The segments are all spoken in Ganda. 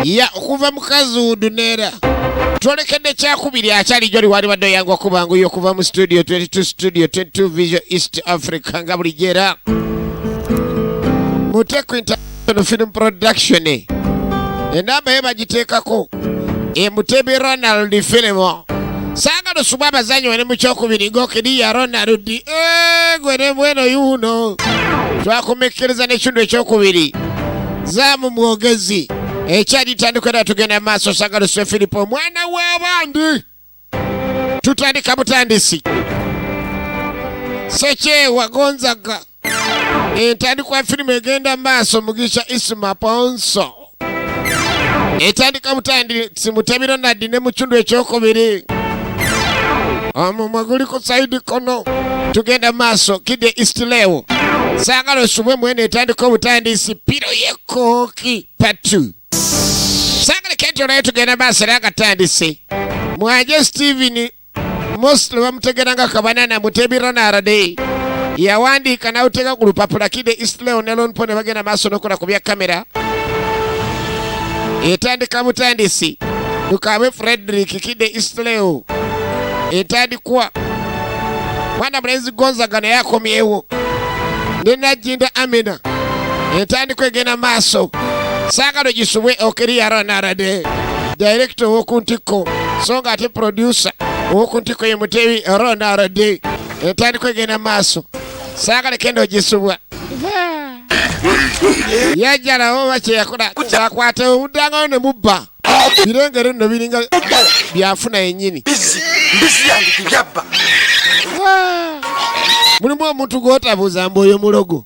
ya okuva mukazi udunera twolekedde kyakubiri akyali gyoli wali wadde yangu okubangu yo kuva mu studio 22 Vision East Africa nga bulijjo era Muteku International Film Production enamba ye bagiteekako Mutebi Ronald Film saagala osubwa abazanyi wane mu kyokubiri gokiriya Ronald gwene mweno yuno twakumekkereza n'ekitundu ekyokubiri zaamu mwogezi ekyali tandikira tugenda maaso saagala osubwe Filipo omwana w'abandi tutandika butandisi Sekyewa Gonzaga entandikwa firimu egenda maaso Mugisha Isma Ponso etandika butandisi Mutebi Ronald ne mu kitundu ekyokubiri omumwa guli ku saidi kono tugenda maaso Kide Istileo saagala osubwe mwene etandika obutandisi Piro ye Kooki Patu saagala kentyo naye tugenda maaso era agatandise Mwaje Steven mostly bamutegeranga kabanana Mutebi Ronald yawandiika n'awuteeka ku lupapula Kide Istileo ne Lonpo ne bagenda maaso n'okola ku bya kamera etandika butandisi Lukabe Frederick Kide Istileo etandikwa mwana Mulenzi Gonzaga naye akomyewo ne Najinda Amina etandikwa egenda maaso saagala gisubwe Okeriya Ronald director w'okuntiko so nga ate producer w'okuntiko ye Mutebi Ronald etandikwa egenda maaso saagala kendo ogisubwa yajjalawo bakyeyakola kyakwata obuddangawo ne mubba birengero nno biringa byafuna yennyini mulimu omuntu gw'otabuuza mbu oyo mulogo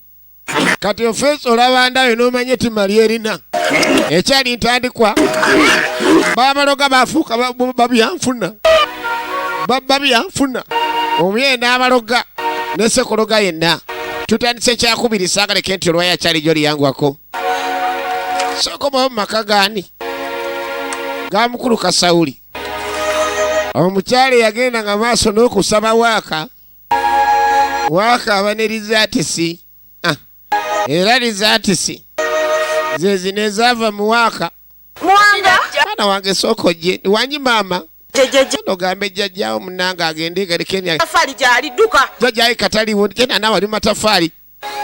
kati ofeesi olaba ndayo n'omanya ettima lyerina ekyali ntandikwa babaloga bafuuka babyanfuna babyanfuna omye n'abaloga ne Sekologa yenna tutandise kyakubiri saagala kenti olwayo akyali gyoli yangwako sokomawo mu maka gaani ga mukulu Kasawuli omukyale yagenda nga maaso n'okusaba waaka aba ne rizaatisi era rizaatisi ze zino ezaava mu waaka mwana wange sookojje wanyi maama ogambe jjajjaawo munnange agende galekenya jjajjaayi kataliwo kena nawe ali matafaali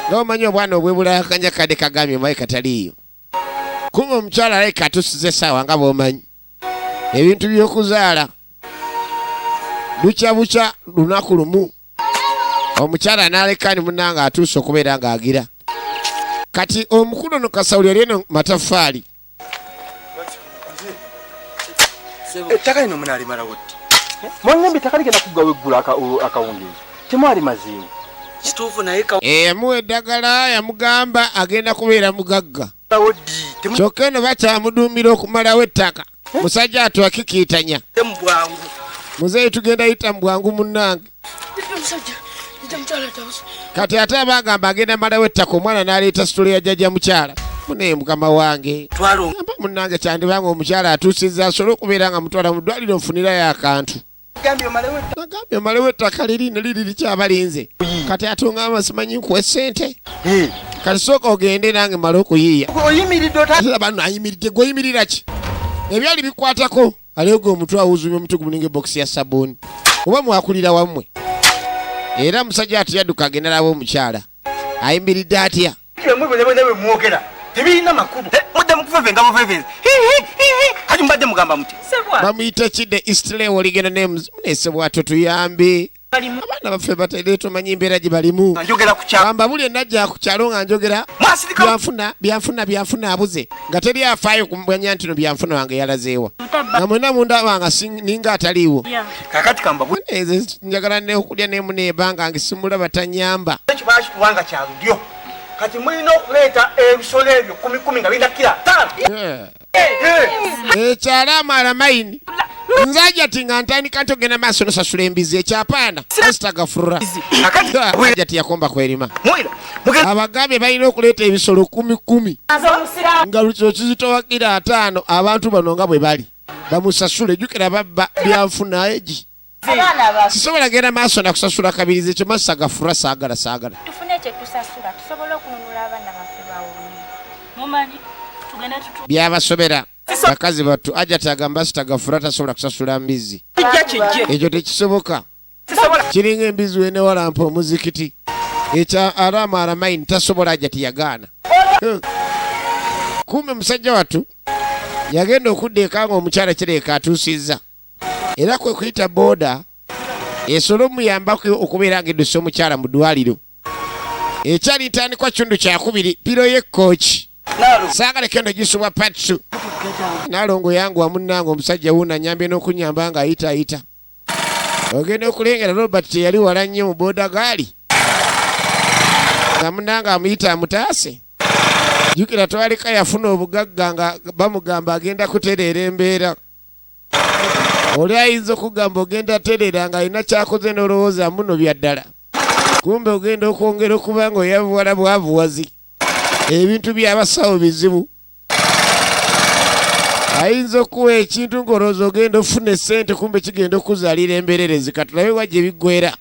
nga omanyi obwana obwebulakanya kadde kagambye mbaye kataliiyo kuba omukyala alabika atusiza essaawa nga bw'omanyi ebintu by'okuzaala bukya lunaku lumu omukyala n'aleka ni munnange atuuse okubeera ng'agira kati omukulu ono Kasawuli yali eno matafaali ettaka lino munaalimala butti mwangambe ettaka ligenda kuggwawo eggula akawungeezi temwali mazinga kituufu naye yamuwa eddagala yamugamba agenda kubeera mugagga kyokka eno bakyamuduumira okumalawo ettaka musajja atwakikiitanya muzeeyi tugenda yita mu bwangu munnange kati ate abagamba agenda malawo ettaka omwana n'aleeta sitole ya jjajja mukyala munaye mukama wange amba munnange kyandibanga omukyala atuusizza asobole okubeera nga mutwala mu ddwaliro nfunirayo akantu nagambye omalewo ettaka lirine liri likyabalinze kati atungamba simanyi nkuwa essente kati sooka ogende nange male okuyiiya bano ayimiridde gweoyimirira ki ebyali bikwatako aleego omutwe awuzumya omutwe gumuninga ebokisi ya sabbuuni oba mwakulira wammwe era musajja ati yadduka agenda laba omukyala ayimiridde atya tebirina makulu mudde mukufeve nga mufeveze kati mbadde mugamba muti bamuyita Kide Istileo ligenda neesebwato tuyambe abaana baffe batedde tumanyi mbeera gye balimu gamba buli enajja ku kyalo nga njogera byanfuna abuze nga teri afaayo kumanya nti no byanfuna wange yalazeewa nga mwena munda wanga ninga ataliiwo kakati kamba njagala neokulya nemuneebanga nge simulaba tanyamba ekibakituwanga kyaludyo kati mulina okuleeta ebisolo ebyo 10 nga birina kila 5 ekyalaama alamayini nzaja ti nga ntandika ntogenda maaso nosasula embizi ekyapaana asitagafurra aja tiyakomba kwerima abagambye balina okuleeta ebisolo 10 nga lukiro kizitowagira 5 abantu bano nga bwe bali bamusasule jjukira babba byanfuna egi sisobola genda maaso nakusasula kabirizi ekyo masagafurra saagala tufune kyetusasula tusobole okununula abaana baffe bawuuni mumanyi tugenda byabasobera bakazi battu Ajati agamba sitagafula tasobola kusasula mbizi. Ekyo tekisoboka. Kiringa embizi wene walampa omuzikiti. Ekya Arama Aramaini tasobola Ajati yagaana. Kumbe musajja wattu yagenda okuddeeka nga omukyala kireeka atuusizza. Era kwe kuyita booda esolo muyambako okubeera ng'edduse omukyala mu ddwaliro. Ekyali ntandikwa kitundu kyakubiri piro y'ekooki. Saagala kendo gisubwa patsu. Nalongo yangu wamunnanga omusajja wuuna nyambye n'okunyamba nga ayita. Ogenda okulengera Robert teyali wala nnyo mu booda gaali. Nga munnanga amuyita amutaase. Jukira twalika yafuna obugagga nga bamugamba agenda kutereera embeera. Oli ayinza okugamba ogenda terera nga alina kyakoze n'olowooza muno bya ddala. Kumbe ogenda okwongera okuba nga oyavuwala bwavuwazi. Ebintu by'abasawo bizibu. Ayinza okuwa ekintu ng'olowooza ogenda ofuna essente kumbe kigenda okuzaalira embeererezi katulabe wajja ebiggwera.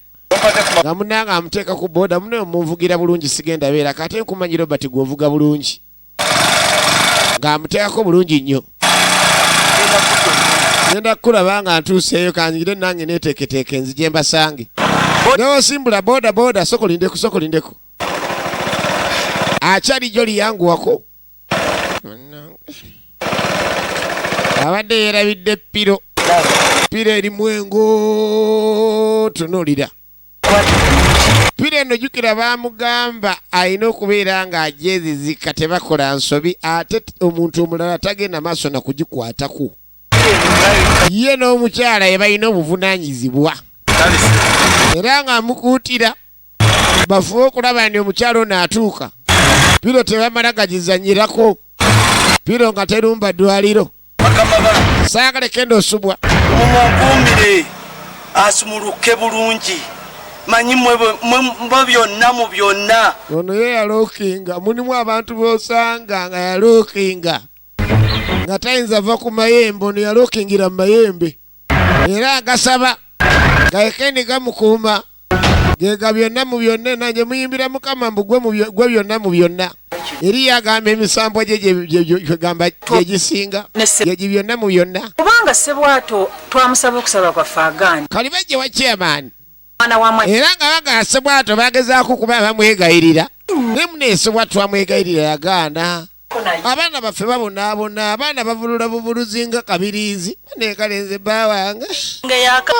Nga munnanga amuteeka ku booda muno omunvugira bulungi sigenda beera kate nkumanyi Robert gw'ovuga bulungi. Ng'amuteekako bulungi nnyo. Ngenda kulaba nga ntuuseeyo kanjire nange neeteeketeeke nzije mbasange. N'osimbula booda sokolindeko. Akyali jo liyanguwako. Abadde yeerabidde piro. Piro erimu engo tunuulira. Piro eno jjukira baamugamba alina okubeera ng'ajeezizika tebakola nsobi ate omuntu omulala tagenda maaso na kugikwatako. Ye n'omukyala ye balina obuvunaanyizibwa. Era ng'amukuutira bafube okulaba nti omukyala ono atuuka. Piro tebamala gagizanyirako. Piro nga terumba ddwaliro. Saagala kendo osubwa. Mumukuumire asumuluke bulungi. Manyi mwe byonna mu byonna. Ono ye yalookinga. Mulimu abantu b'osanga nga yalookinga. Nga tayinza va ku mayembe ono yalookingira mu mayembe. Era agasaba. Gaekendi gamukuuma. Gega byonna mu byonna nange muyimbira Mukama mbu gwe byonna mu byonna. Eri yagamba emisambo gye gamba gyegisinga. Gye byonna mu byonna. Kubanga Ssebwato twamusaba okusaba kwaffe agaana. Kali bajje wa chairman. Era nga bagala Ssebwato bagezaako kuba bamwegayirira. Ne mune Ssebwato bamwegayirira yagaana. Abaana baffe babonaabona, abaana bavulula buvuluzi nga kabiriizi. Neekalenze bbaawange.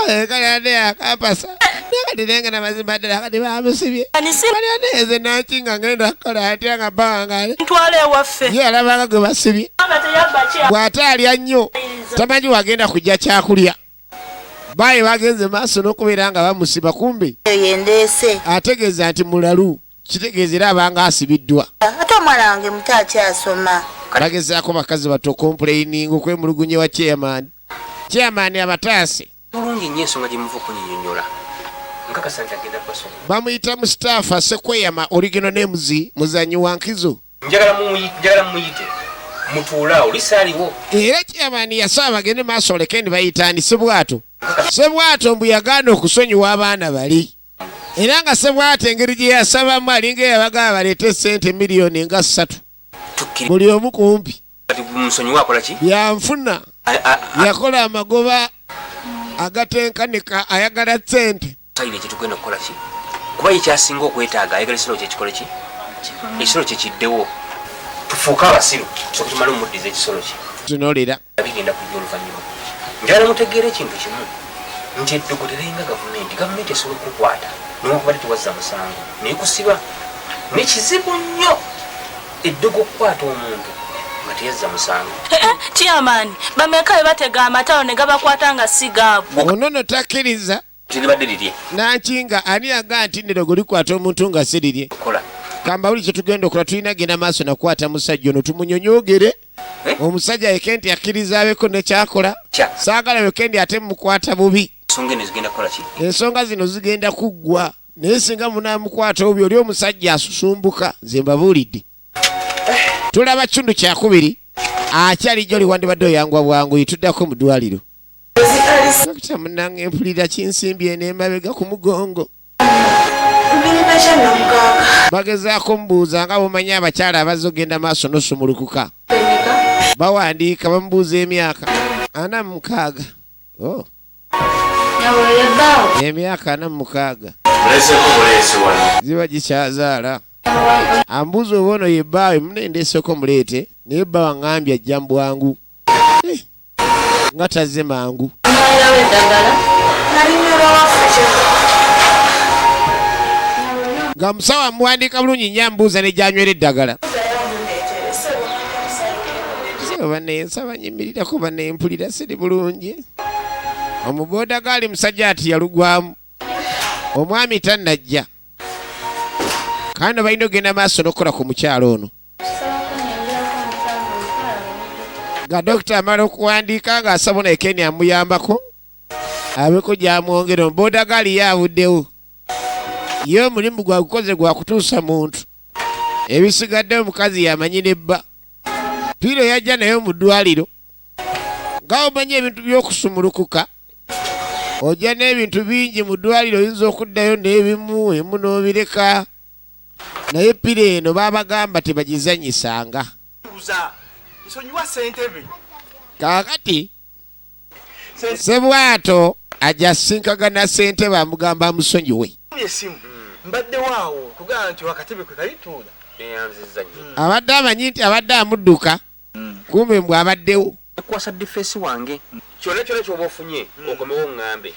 Ekalade yakampasa. Nekatirenga namazimba ddala kati bamusibye. Kalyaneeze nakinga ngenda kukola atya nga bbaawange. Ntwala ewaffe. Ye alabanga gwe basibye. Bw'ate alya nnyo tamanyi wagenda kujja kyakulya. Baye bagenze maaso n'okubeera nga bamusiba kumbe. Ategeeza nti mulalu. Kitegeeza era abanga asibiddwa. Ate omwana wange muto akyasoma. Bagezaako bakazi bato complaining okwemulugunya wa chairman. Chairman abataase. Mulungi nnyo ensonga gye muva okunyinyonnyola. Nkakasa nti agenda kubasoma. Bamuyita mu staff Sekweyama original names muzanyi wa nkizo. Njagala mumuyite. Mutuulaawo lisaaliwo. Era chairman yasaba bagende maaso lekendi bayitaani Ssebwato. Ssebwato mbu yagaana okusonyiwa abaana bali. Era nga Ssebwato engeri gye yasabamu alinga yabagaba baleete ssente miliyoni nga 3. Buli omu kumpi. Yanfuna. Yakola amagoba agatenkanika ayagala ssente. Sayine kye tugenda okukola ki? Kuba ekyasinga okwetaaga ayagala ekisolo kye kikole ki? Ekisolo kye kiddewo. Tufuuke abasiru so tumale omuddiza ekisolo kye. Tunoolera. Bigenda kujja oluvannyuma. Njagala mutegeere ekintu kimu. Nti eddogoterenga gavumenti esobola okukwata. N'okuba tetuwazza musango. Neekusiba. Nekizibu nnyo eddogo okukwata omuntu nga teyazza musango. Chairman, bameka bwe batega amatawo ne gabakwata nga si gaabo. Ono no takkiriza. Tilibadde lirye. Nankinga ani aga nti neddogo likwata omuntu nga si lirye. Kamba buli kye tugenda okola tulina genda maaso nakwata musajja ono tumunyonyoogere. Omusajja yekendi akkiriza abeeko ne kyakola. Saagala yekendi ate mukwata bubi. Ensonga zino zigenda kuggwa. Naye singa munaamukwata obi oli omusajja asusumbuka nze mbabuulidde. Tulaba kitundu kyakubiri akyali joli wandibadde oyangwa bwangu yituddako mu ddwaliro. Dokita munnange mpulira kinsimbye n'emabega ku mugongo. Bagezaako mubuuza nga bumanyi abakyala abazze ogenda maaso n'osumulukuka. bawandiika bamubuuza emyaka 46. Oh. Emyaka 46 ziba gikyazaala. Ambuuza oba ono ye bbaawe munendeeseko muleete naye bba waŋŋambye ajja mu bwangu nga tazze mangu. Nga musawo amuwandiika bulungi nnyo amubuuza ne gy'anywera eddagala. Nsaba nyimirirako banempulira siri bulungi. Omubooda gaali musajja ati yalugwamu. Omwami tannajja. Kandi balina ogenda maaso n'okukola ku mukyalo ono. Nga dokita amala okuwandiika ng'asaba ono Ekeni amuyambako abeko gy'amwongera. Omubooda gaali yaavuddewo. Ye omulimu gwagukoze gwakutuusa muntu. Ebisigadde omukazi yamanyira ebba. Piro yajja naye mu ddwaliro. Nga omanyi ebintu by'okusumulukuka. Ojja n'ebintu bingi mu ddwaliro oyinza okuddayo n'ebimu emu n'obireka. Naye piro eno baabagamba tebagizanyisanga. Kaakati Sebwato ajja sinkagana ssentebe amugamba amusonyiwe. Mbadde waawo kugamba nti wakatebe kwe kalituula. Abadde amanyi nti abadde amudduka. Kumbe mbwe abaddewo. Kwasa defense wange. Kyona ky'oba ofunye okomewo ŋŋambe.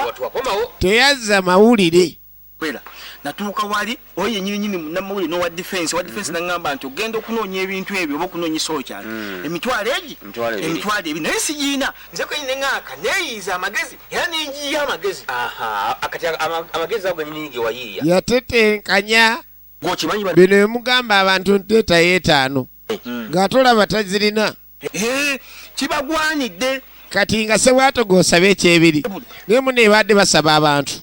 Watu wakomawo. Teyazza mawulire. Kwera natuuka wali oyo nyinyi namawulire no wa defense nangamba nti ogenda okunoonya ebintu ebyo oba okunoonya sokyali. Emitwalo egi emitwalo ebi naye sigiina nze kwenyine ŋaaka neeyiza amagezi era nenjiya amagezi. Akati amagezi ago nyinyi ge wayiiya. Yatetenkanya Gwokimanyi bino emugamba abantu nteeta yeetaano. Ng'atolaba tazirina. Kibagwanidde. Kati nga Sebwato g'osaba ekyebiri. Naye muneebadde basaba abantu.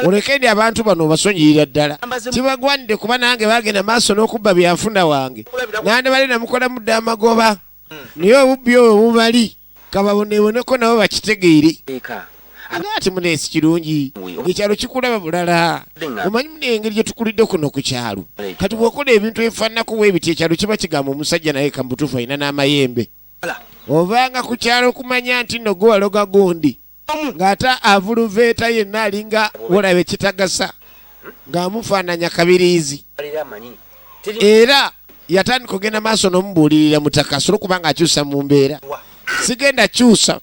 Olekedde abantu bano obasonyiyira ddala. Kibagwanidde kuba nange bagenda maaso n'okubba byanfuna wange. Nande bali namukola mudde amagoba. Naye obubbi obwo bubali. Kababoneeboneko nabo bakitegeere. Ati muneesi kirungi. Ekyalo kikulaba bulala. Omanyi munengeri gye tukulidde kuno ku kyalo. Kati bw'okola ebintu ebifaananako bw'ebiti ekyalo kiba kigamba omusajja naye kamutuufu alina n'amayembe. Ovanga ku kyalo okumanya nti nno gwe waloga gundi. Ng'ate avuluveeta yenna alinga olaba ekitagasa. Ng'amufaananya kabiriizi. Era yatandika ogenda maaso n'omubuulirira mutaka asobole okuba ng'akyusa mu mbeera. Sigenda kyusa.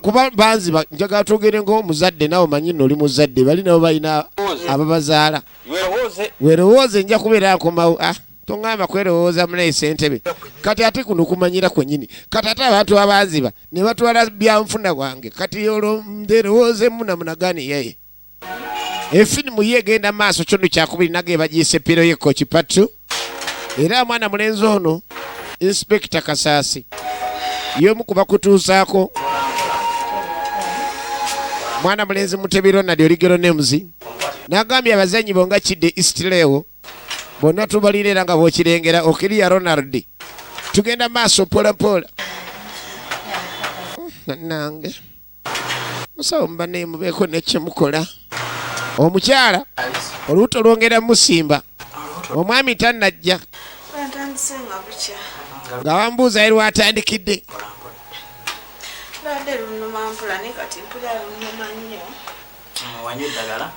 Kuba banziba njagala twogere ng'omuzadde nawe omanyi nno oli muzadde bali nabo balina ababazaala. Weerowooze nja kubeera nkomawo. Tongamba kwerowooza munaye ssentebe. Kati ate kuno kumanyira kwennyini. Kati ate abantu abaziba ne batwala byanfuna wange. Kati olwo nderowooze munamunagani yeye. Efirimu ye egenda maaso kitundu kyakubiri nage bagiise Piro ye Kooki Patu. Era mwana mulenzi ono Inspector Kasaasi. Y'omu ku bakutuusaako. Mwana mulenzi Mutebiro Ronald Oligero Nemuzi. N'agambye abazanyi bo nga Kidde Eastlewo. Bonna tubalire era nga bw'okirengera Okiriya Ronald. Tugenda maaso pola. Nange. Musawo mbane mubeeko nekyemukola. Omukyala olubuto lwongera musimba. Omwami tannajja. Nga wambuuza eri watandikidde. Badde lunuma mpula ne kati mpula lunuma nnyo. Wanywa eddagala?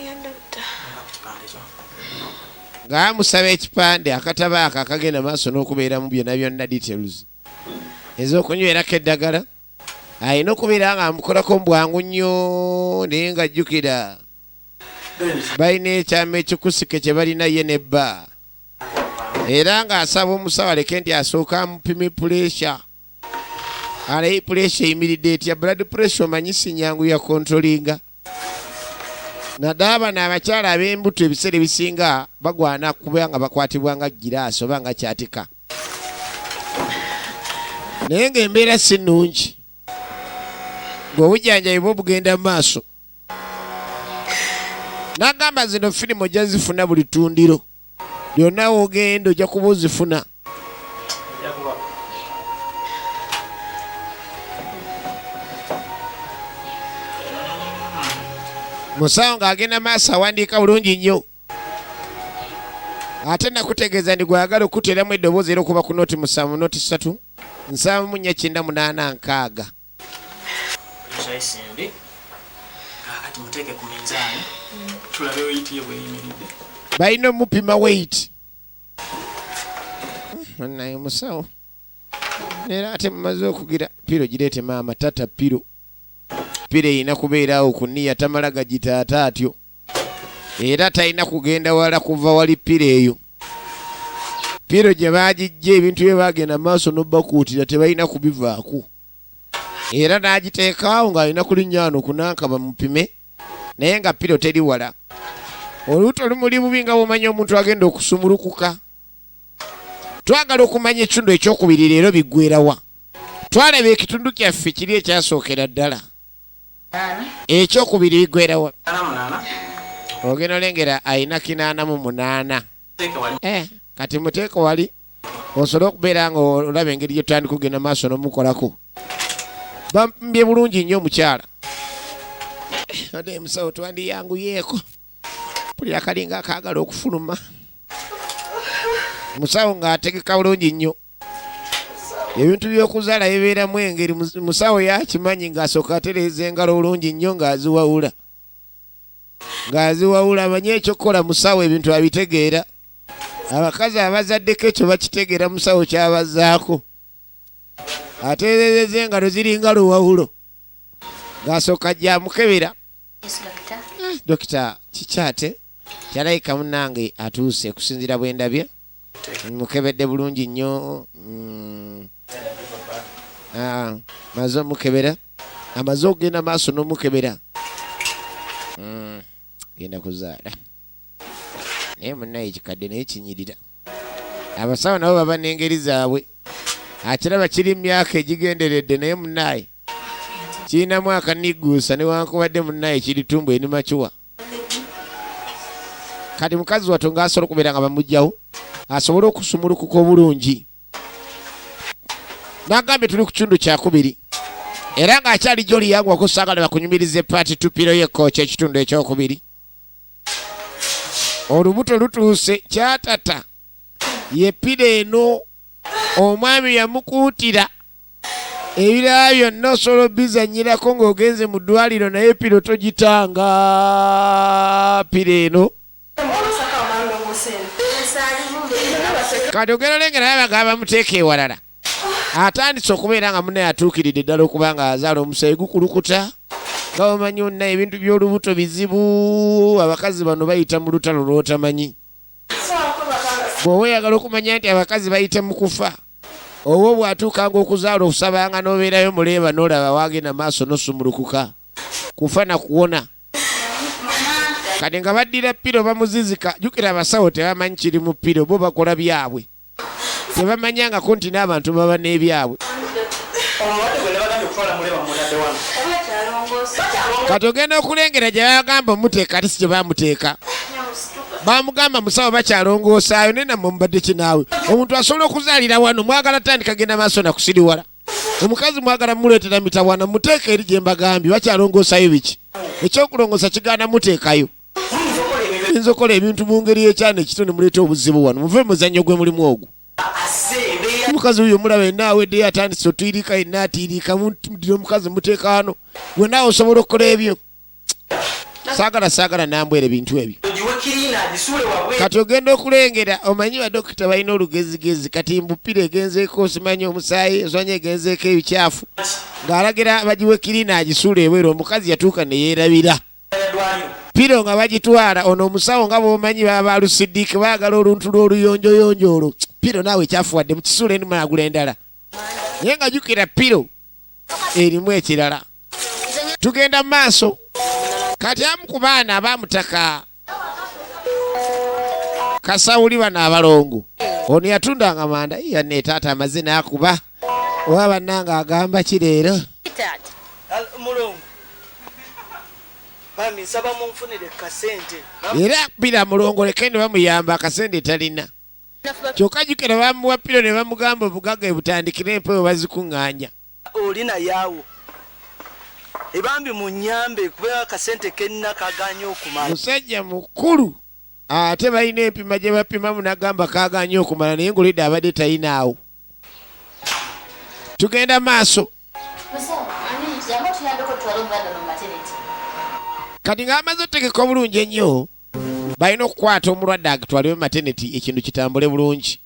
Ya dokita. Ng'amusaba ekipande akatabo ako akagenda maaso n'okubeera mu byonna byonna details. Ez'okunywerako eddagala. Alina okubeera ng'amukolako mu bwangu nnyo naye ng'ajjukira. Balina ekyama ekikusike kye balina ye ne bba. Era ng'asaba omusawo aleke nti asooka amupime pressure. Alayi pressure eyimiridde etya blood pressure omanyi si nnyangu ya controllinga. Naddala n'abakyala ab'embuto ebiseera ebisinga bagwana kuba nga bakwatibwa nga giraasi oba nga kyatika. Naye ng'embeera si nnungi. Ng'obujjanjabi bwo bugenda mu maaso. N'agamba zino firimu ojja zifuna buli ttundiro. Byonna w'ogenda ojja kuba ozifuna. Musawo ng'agenda maaso awandiika bulungi nnyo. ate nakutegeeza ndi gwagala okuteeramu eddoboozi era okuba ku noti 7 noti 3 7,986 Simbi. Kakati muteeke ku minzaani. Tulabe weight ye bweyimiridde. Balina mupima weight. Naye musawo. Era ate mumaze okugira piro gireete maama tata piro. Piro erina kubeerawo ku nniya tamala gagitaata atyo. Era talina kugenda wala kuva wali piro eyo. Piro gye baagijja ebintu bye baagenda maaso n'obbakuutira tebalina kubivaako. Era n'agiteekaawo ng'alina kulinnya wano kunanka bamupime naye nga piro teri wala. Olubuto lumuli bubi nga bw'omanya omuntu agenda okusumulukuka. Twagala okumanya ekitundu ekyokubiri leero biggweerawa. Twalaba ekitundu kyaffe kiri ekyasookera ddala. Ekyokubiri biggweerawa. Ogenda olengera alina 88. Kati muteeko wali osobola okubeera nga olaba engeri gye tutandika okugenda maaso n'omukolako. Bambye bulungi nnyo omukyala. Ate musawo twandiyanguyeeko. Buli akalinga akaagala okufuluma. Musawo ng'ategeka bulungi nnyo. Ebintu by'okuzaala bibeeramu engeri musawo yakimanyi ng'asooka atereeza engalo bulungi nnyo ng'aziwawula. Ng'aziwawula amanye ekyokukola musawo ebintu abitegeera. Abakazi abazaddeko ekyo bakitegeera musawo kyabazzaako. Atereeza engalo ziringa luwawulo. Ng'asooka gy'amukebera. Dokita kikyate kyalayika munnange atuuse kusinziira bwe ndabye. Mukebedde bulungi nnyo. Maze omukebera. Amaze okugenda maaso n'omukebera. Genda kuzaala. Naye munnaye ekikadde naye kinyirira. Abasawo nabo baba n'engeri zaabwe. Akiraba kiri myaka egigenderedde naye munnaye kirina mwaka niguusa newankubadde munnaye kiri tumbu enimakiwa. Kati mukazi watto ng'asobola okubeera nga bamugjawo asobole okusumulukuka obulungi. Nagambye tuli ku kitundu kyakubiri era ng'akyali gy'oliyangwako saagala bakunyumirize paati tupiro y'ekkooki ekitundu ekyokubiri. Olubuto lutuuse kyatata ye piro eno omwami yamukuutira ebirala byonna osobola obizannyirako ng'ogenze mu ddwaliro naye piro togitanga. Piro eno kati ogenda olengera bagamba bamuteeka ewalala. Atandise okubeera nga munnaye atuukiridde ddala okuba nga azaala omusaayi gukulukuta. Nga omanyi onna ebintu by'olubuto bizibu. Abakazi bano bayita mu lutalo lw'otamanyi. Bw'oba oyagala okumanya nti abakazi bayita mu kufa oba bw'atuukanga okuzaala okusabanga n'obeerayo muleeba n'olaba waagenda maaso n'osumulukuka kufa na kuwona. Kati nga baddira piro bamuzizika jjukira abasawo tebamanyi kiri mu piro bo bakola byabwe. Tebamanyangako nti n'abantu baba n'ebyabwe. Kati ogenda okulengera gye bagamba omuteeka ate si gye bamuteeka. Bamugamba musawo bakyalongoosaayo naye nammwe mubadde kinaawe. Omuntu asobola okuzaalira wano mwagala tandika genda maaso na kusiriwala. Omukazi mwagala muleetera mitawana muteeka eri gye mbagambye bakyalongoosaayo biki. Ekyokulongoosa kigaana muteekayo. Oyinza okukola ebintu mu ngeri y'ekyana ekitone muleeta obuzibu wano muve muzannyo gwe mulimu ogwo. Omukazi oyo mulaba yenna aweddeyo atandise otuyirika yenna atiirika mudire omukazi muteeka wano gwe naawe osobola okukola ebyo. Saagala nambwera ebintu ebyo. Kati ogenda okulengera omanyi badokita balina olugezigezi kati mbupira egenzeeko osimanyi omusaayi ozwanya egenzeeko ebikyafu ng'alagira bagiwe kirina agisuula ebweru. Omukazi yatuuka ne yeerabira piro nga bagitwala ono omusawo nga bw'omanyi baba balusiddiike baagala oluntu lw'oluyonjoyonjo olwo. Piro naawe kyafuwadde mu kisuula eni mulagula endala naye nga jjukira piro erimu ekirala. Tugenda mu maaso. Kati amu ku baana abaamutaka kasawuli bano abalongo ono yatundanga manda yanne taata amaze n'akuba oba bannanga agamba kireero. Era pira mulongo leke ne bamuyamba akasente talina. Kyokka jjukira bamuwa piro ne bamugamba obugagga ebutandikira empewo bazikuŋŋaanya. Olina yaawo ebambi munyambe kubeera akasente kenna kaganye okumala. Musajja mukulu ate balina empima gye bapimamu n'agamba kaaganye okumala naye ng'olidde abadde tayinaawo. Tugenda maaso. Kati ng'amaze otegeka obulungi ennyo balina okukwata omulwadde agitwalewo maternity ekintu kitambule bulungi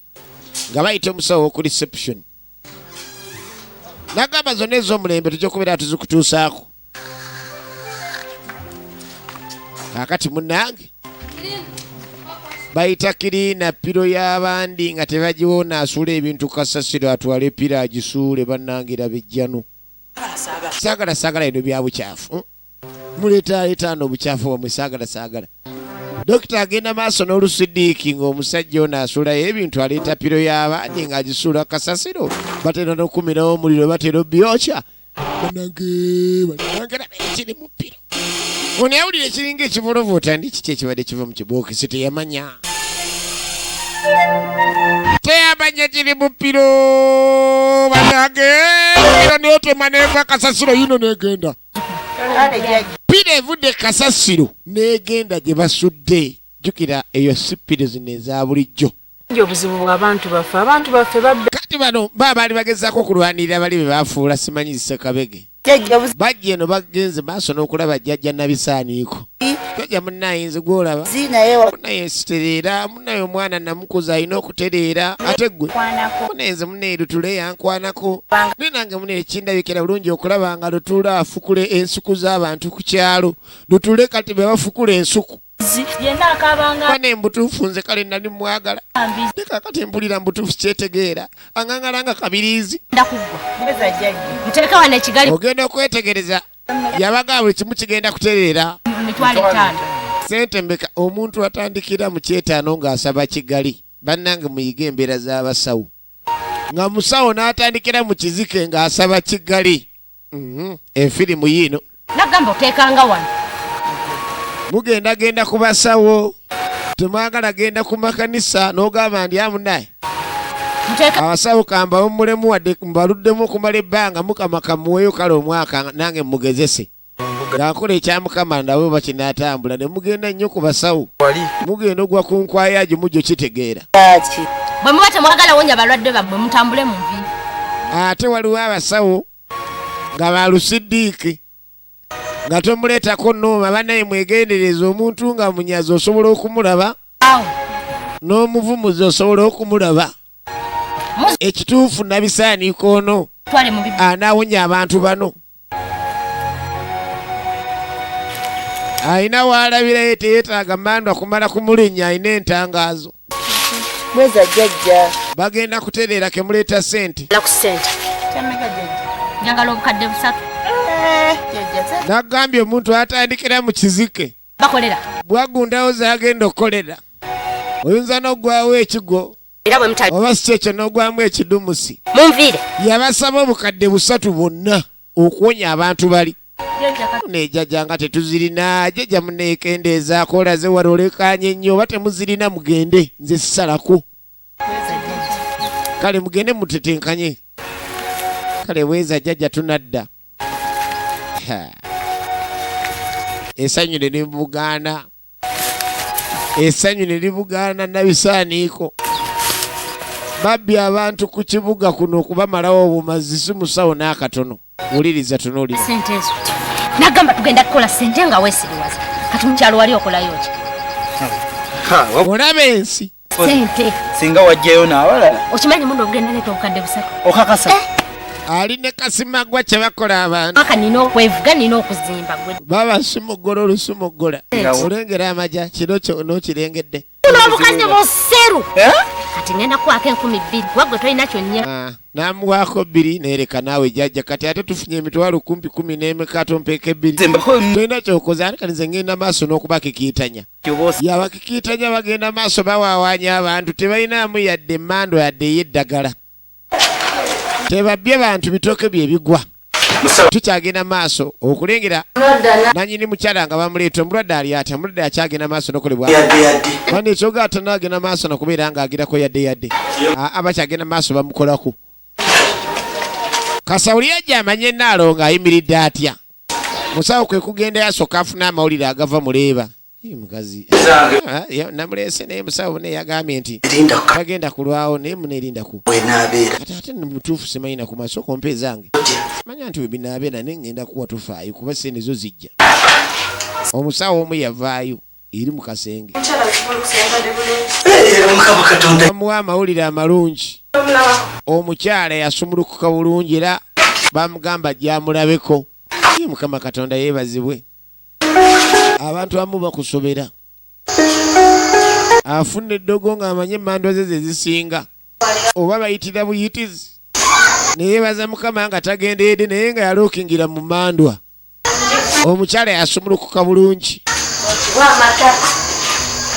nga bayita omusawo ku reception. N'agamba zonna ez'omulembe tujja kubeera tuzikutuusaako. Kakati munnange bayita kirina piro y'abandi nga tebagiwona asuula ebintu kasasiro atwale piro agisuule bannange rabejjano. Saagala bino bya bukyafu. Muleeta n'obukyafu bwamwe saagala. Dokita agenda maaso n'olusidiiki ng'omusajja ono asuulayo ebintu aleeta piro y'abandi ng'agisuula kasasiro. Batera n'okumirawo omuliro batera obyokya. Bannange kiri mu piro. Ono yawulira ekiringa ekivolovoota ndi kiki ekibadde kiva mu kibookisi teyamanya. Teyamanya kiri mu piro. Bannange piro n'otema n'eva kasasiro yino n'egenda. Piro evudde kasasiro n'egenda gye basudde. Jjukira eyo si piro zino eza bulijjo. Obuzibu bw'abantu baffe babbe. Kati bano baali bagezaako okulwanirira bali be baafuula simanyi Ssekabege. Bajja eno bagenze maaso n'okulaba jjajja Nabisaaniiko. Jjajja munnayinzi gw'olaba. Munnaye sitereera, munnaye omwana namukuza alina okutereera. Ate ggwe munenze munnaye Lutule yankwanako. Naye nange munnaye kindabikira bulungi okulaba nga Lutule afukula ensuku z'abantu ku kyalo. Lutule kati be bafukula ensuku. Bane mbutuufu nze kale nali mwagala. Leka kati mpulira mbutuufu kyetegeera. Angangala nga kabiriizi. Ogenda okwetegereza yabaga buli kimu kigenda kutereera. Sente mbeka omuntu atandikira mu kyetaano ng'asaba Kigali. Bannange muyige embeera z'abasawo. Nga musawo n'atandikira mu kizike ng'asaba Kigali. Efirimu yiino. Nagamba oteekanga wano. Mugenda ku basawo. Temwagala genda ku makanisa n'ogamba ndi amunaye. Abasawo kamba omulemu wadde mbaluddemu okumala ebbanga Mukama kamuweeyo kale omwaka nange mugezese. Ng'akola ekyamukama ndawe bakinaatambula ne mugenda nnyo ku basawo. Mugenda ogwa ku nkwaya gye mujjo kitegeera. Bwe muba temwagala wonya balwadde bammwe mutambule mu nvi. Ate waliwo abasawo nga balusidiiki. Nga tomuleetako nnooma bannaye mwegendereza omuntu nga munyazi osobola okumulaba. N'omuvumuzi osobola okumulaba. Ekituufu Nabisaaniiko ono anaawonya abantu bano. Alina waalabirayo teyeetaaga mandwa kumala kumulinnya alina entangaazo. Mweza jjajja. Bagenda kutereera ke muleeta ssente. Njagala obukadde busatu. Nagambye omuntu atandikira mu kizike. Bakolera. Bwagundawo zaagenda okukolera. Oyinza n'oggwawo ekigo. Oba si kyekyo n'oggwamu ekidumusi. Munviire. Yabasaba obukadde busatu bonna okuwonya abantu bali. Nejjajja nga tetuzirina. Jjajja muneekendeezaako olaze wali olekaanye nnyo oba temuzirina mugende nze sisalako. Kale mugende mutetenkanye. Kale weeza jjajja tunadda. Essanyu ne libugaana. Essanyu ne libugaana Nabisaaniiko. Babbi abantu ku kibuga kuno okubamalawo obumazi si musawo n'akatono. Wuliriza tunuulira. Sente ezo. Nagamba tugenda kukola sente nga weesiriwaza. Kati mu kyalo wali okolayo ki? Olaba ensi. Sente. Singa wajjayo n'abalala. Okimanyi mundo ogenda leeta obukadde busatu. Okakasa. Ali ne kasimagwa kye bakola abantu. Aka nina okwevuga nina okuzimba gwe. Baba simuggola olusumuggola. Olengera amaja kino n'okirengedde. N'obukadde buseru. Kati ngenda kwaka 2,000 wagwe tolina kyonnya. Namuwaako 2 nereka naawe jjajja kati ate tufunye emitwalo 10 n'emeka tompeeka 2. Tolina kyokoza ate kati nze ngenda maaso n'okubakikiitanya. Yabakikiitanya bagenda maaso bawaawaanya abantu tebalinaamu yadde emmando yadde ey'eddagala. Tebabbye bantu bitooke bye bigwa. Tukyagenda maaso okulengera nannyini mukyala nga bamuleeta omulwadde ali ati omulwadde akyagenda maaso n'okolebwa. Bane ekyoga ate n'agenda maaso nakubeera ng'agirako yadde. Abakyagenda maaso bamukolako. Kasawuli yajja amanye Naalo ng'ayimiridde atya. Musawo kwe kugenda yasooka afuna amawulire agava muleeba. Mukazi namulese naye musawo naye yagambye nti bagenda kulwawo naye muneerinda ku kati ate mutuufu simayina ku maaso kompe zange manya nti webinaabeera naye ngenda kuwa tufaayo kuba sente zo zijja. Omusawo omu yavaayo eri mu kasenge bamuwa amawulire amalungi. Omukyala yasumulukuka bulungi era bamugamba gyamulabeko. Mukama Katonda yeebazibwe. Abantu abamu bakusobera. Afuna eddogo ng'amanye emmandwa ze zisinga oba bayitira buyitizi neyeebaza Mukama nga tagenderedde naye nga yalookingira mu mandwa. Omukyala yasumulukuka bulungi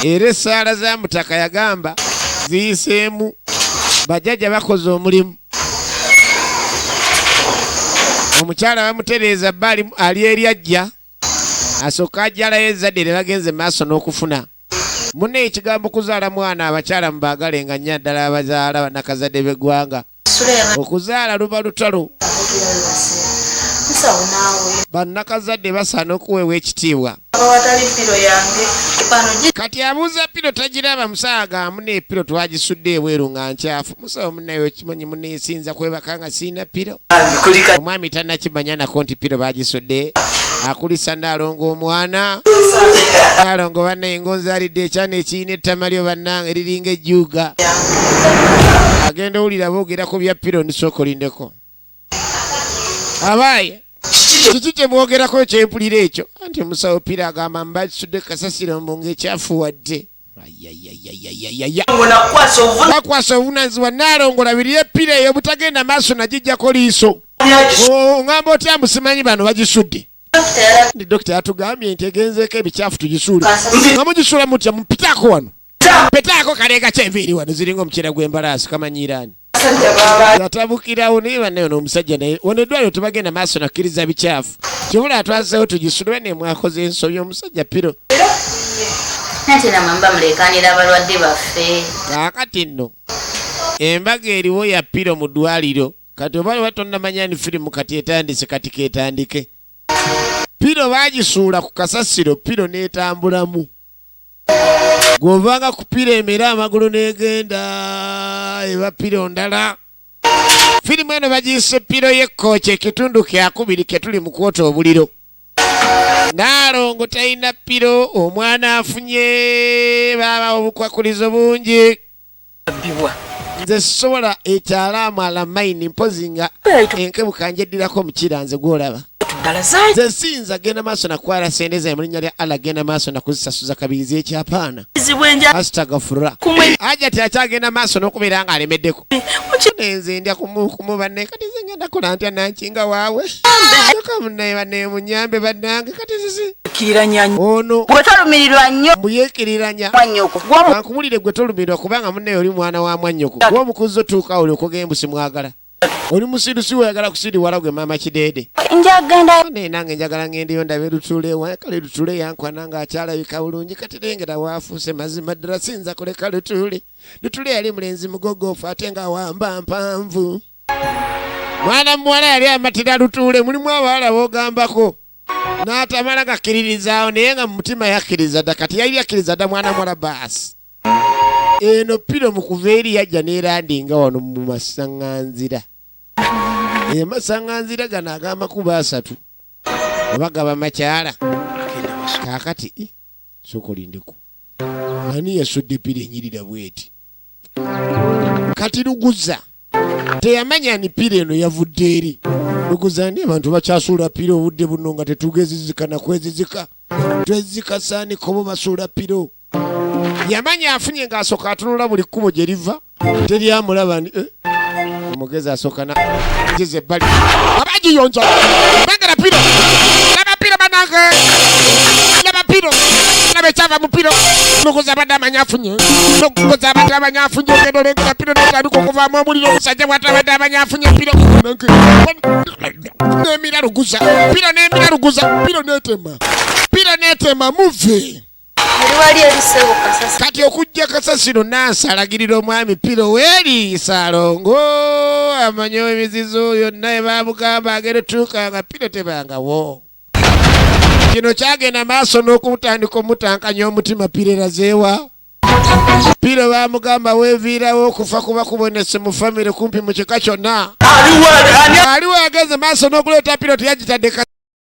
era essaala za mutaka yagamba ziyiseemu bajjajja bakoze omulimu. Omukyala bamutereeza bbali ali eri ajja asooka ajjalayo ezzadde ne bagenze maaso n'okufuna. Munne ekigambo kuzaala mwana abakyala mubaagalenga nnyo ddala abazaala bannakazadde b'eggwanga. Okuzaala luba lutalo. Bannakazadde basaana okuweebwa ekitiibwa. Kati abuuza piro tagiraba musaaga mune piro twagisudde ebweru nga nkyafu. Musawo munnaye okimanyi munneesinza kwebaka nga siina piro. Omwami tannakimanya nako nti piro bagisudde. Akulisa Naalongo omwana. Naalongo bannaye ng'onzaalidde ekyana ekiyina ettama lyo bannange eriringa ejjuuga. Agenda owulira boogera ku bya piro nisooka olindeko. Abaaye kiki kye mwogerako ekyempulira ekyo anti omusawo piro agamba mbakisudde kasasiro mbu ng'ekyafuwadde. Bakwasa obuvunaanyizibwa Naalongo labirire piro eyo butagenda maaso nagijjako liiso. Ngamba otya musimanyi bano bagisudde. Ndi dokita yatugambye nti egenzeeko ebikyafu tugisuule. Nga mugisuula mutya mupitaako wano. Petaako kaleega kyenviiri wano ziringa omukyera gw'embalaasi kamanyiiraani. Yatabukirawo naye bannayo n'omusajja naye wano eddwaliro tebagenda maaso nakkiriza bikyafu. Kibula atwazeewo tugisule ne mwakoze ensobi omusajja piro. Nati namwamba muleekaanira abalwadde baffe. Kaakati nno embaga eriwo ya piro mu ddwaliro kati oba batonnamanya ni firimu kati etandise kati keetandike. Piro baagisuula ku kasasiro piro n'etambulamu. Gw'ovanga ku piro emera amagulu n'egenda eba piro ndala. Firimu eno bagiyise piro y'ekkooki ekitundu kyakubiri ke tuli mu kwota obuliro. Naalongo talina piro omwana afunye baba obukwakulizo bungi. Nze sisobola ekyalaamu alamaini mpozi nga enkebuka njeddirako omukira nze gw'olaba. Nze siyinza genda maaso nakwala sente zange mu linnya lya Allah genda maaso nakuzisasuza kabirizi ekyapaana. Astagfirullah. Hajati akyagenda maaso n'okubeera nga alemeddeko. Nze ndya kumukumu banne kati nze ngenda kola ntya nankinga waawe. Yoka munnaye banne munyambe bannange kati zizi. Ono gwe tolumirirwa nnyo muyeekiriranya. Ankubulire gwe tolumirirwa kubanga munnaye oli mwana wa mwannyoko. Gw'omukuzi otuuka oli okogembusi mwagala. Oli musirusi weyagala kusiriwala gwe maama Kideede. njagenda naye nange njagala ngendeyo ndabe Lutule wakale Lutule yankwana nga akyalabika bulungi kati lengera waafuuse mazima ddala sinza kuleka Lutule. Lutule yali mulenzi mugogoofu ate nga wamba mpanvu. Mwana muwala yali amatira Lutule mulimu abawala boogambako n'atamala gakkiririzaawo naye nga mu mutima yakkiriza dda kati yali yakkiriza dda mwana muwala baasi. Eno Piro mu kuva eri yajja n'erandinga wano mu masaŋŋanzira. Masaŋŋanzira gano ag'amakubo 3 oba gaba makyala. Kaakati sooka olindeko ani yasudde Piro enyirira bweti. Kati Luguza teyamanya ni Piro eno yavudde eri. Luguza ndi abantu bakyasuula Piro obudde buno nga tetugezizika na kwezizika. Twezizika saani kobo basuula Piro. Yamanya afunye ng'asooka atunula buli kkubo gye liva teryamulaba ni omugezi asooka na ngeze ebbali abagiyonja bangala Piro laba Piro banange laba Piro laba ekyava mu Piro Luguza abadde amanya afunye Luguza abadde amanya afunye ogenda olengera Piro n'etandika okuvaamu omuliro omusajja bw'ate abadde amanya afunye Piro n'emira Luguza Piro n'emira Luguza Piro n'etema muve. Kati okujja kasasiro Nansi alagirira omwami Piro weeriisa alongo amanyi emizizo yonna ebamugamba agenda tuuka nga Piro tebangawo. kino kyagenda maaso n'okutandika omutankanya omutima Pirera zeewa. Piro bamugamba weeviirawo okufa kuba kubonese mu famire kumpi mu kika kyonna. Aliwo ageze maaso n'okuleeta Piro teyagitadde